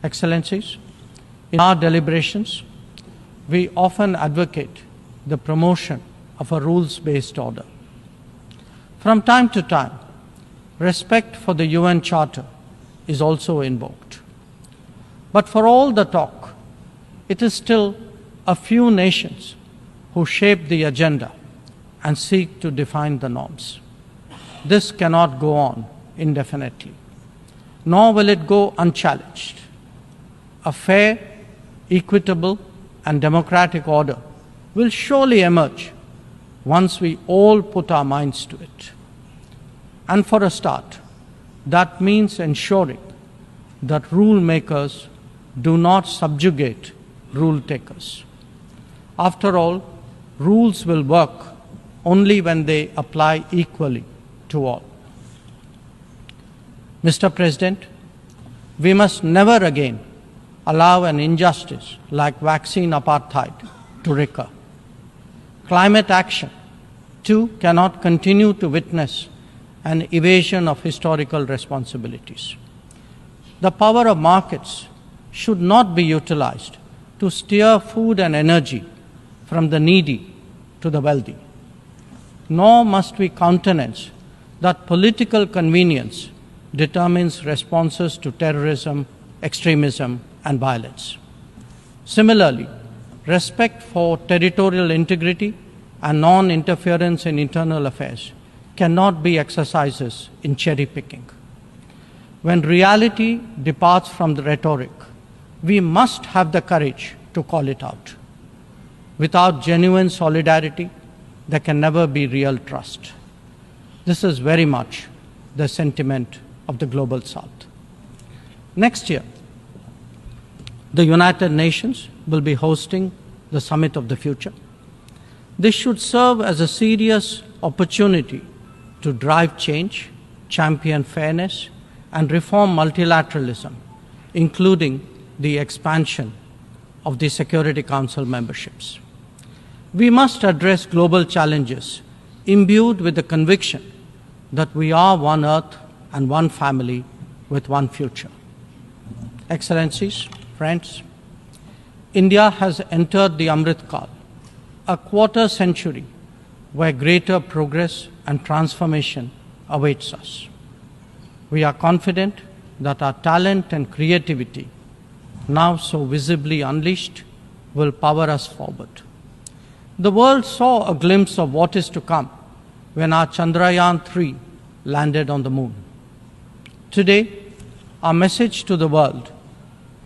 Excellencies, in our deliberations, we often advocate the promotion of a rules-based order. From time to time, respect for the UN Charter is also invoked. But for all the talk, it is still a few nations who shape the agenda and seek to define the norms. This cannot go on indefinitely, nor will it go unchallenged. A fair, equitable, and democratic order will surely emerge once we all put our minds to it. And for a start, that means ensuring that rule makers do not subjugate rule takers. After all, rules will work only when they apply equally to all. Mr. President, we must never again allow an injustice like vaccine apartheid to recur. Climate action, too, cannot continue to witness an evasion of historical responsibilities. The power of markets should not be utilized to steer food and energy from the needy to the wealthy. Nor must we countenance that political convenience determines responses to terrorism, extremism, and violence. Similarly, respect for territorial integrity and non-interference in internal affairs cannot be exercises in cherry-picking. When reality departs from the rhetoric, we must have the courage to call it out. Without genuine solidarity, there can never be real trust. This is very much the sentiment of the Global South. Next year, the United Nations will be hosting the Summit of the Future. This should serve as a serious opportunity to drive change, champion fairness, and reform multilateralism, including the expansion of the Security Council memberships. We must address global challenges imbued with the conviction that we are one Earth and one family with one future. Excellencies, friends, India has entered the Amrit Kal, a quarter century where greater progress and transformation awaits us. We are confident that our talent and creativity, now so visibly unleashed, will power us forward. The world saw a glimpse of what is to come when our Chandrayaan-3 landed on the moon. Today, our message to the world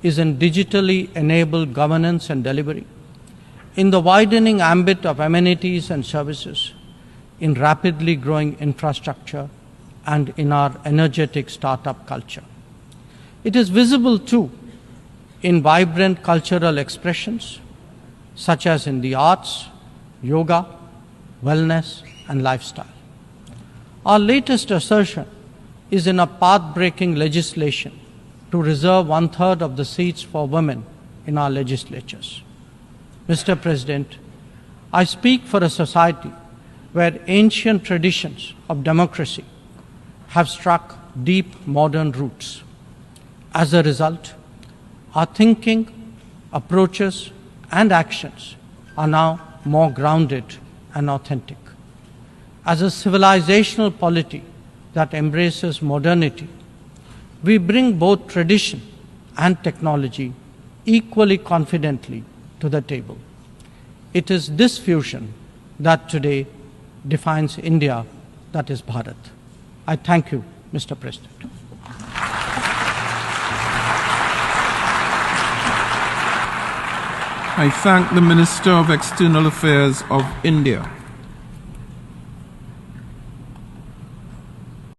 is in digitally enabled governance and delivery, in the widening ambit of amenities and services, in rapidly growing infrastructure, and in our energetic startup culture. It is visible too in vibrant cultural expressions, such as in the arts, yoga, wellness, and lifestyle. Our latest assertion is in a path-breaking legislation to reserve 1/3 of the seats for women in our legislatures. Mr. President, I speak for a society where ancient traditions of democracy have struck deep modern roots. As a result, our thinking, approaches, and actions are now more grounded and authentic. As a civilizational polity that embraces modernity, we bring both tradition and technology equally confidently to the table. It is this fusion that today defines India, that is Bharat. I thank you, Mr. President. I thank the Minister of External Affairs of India.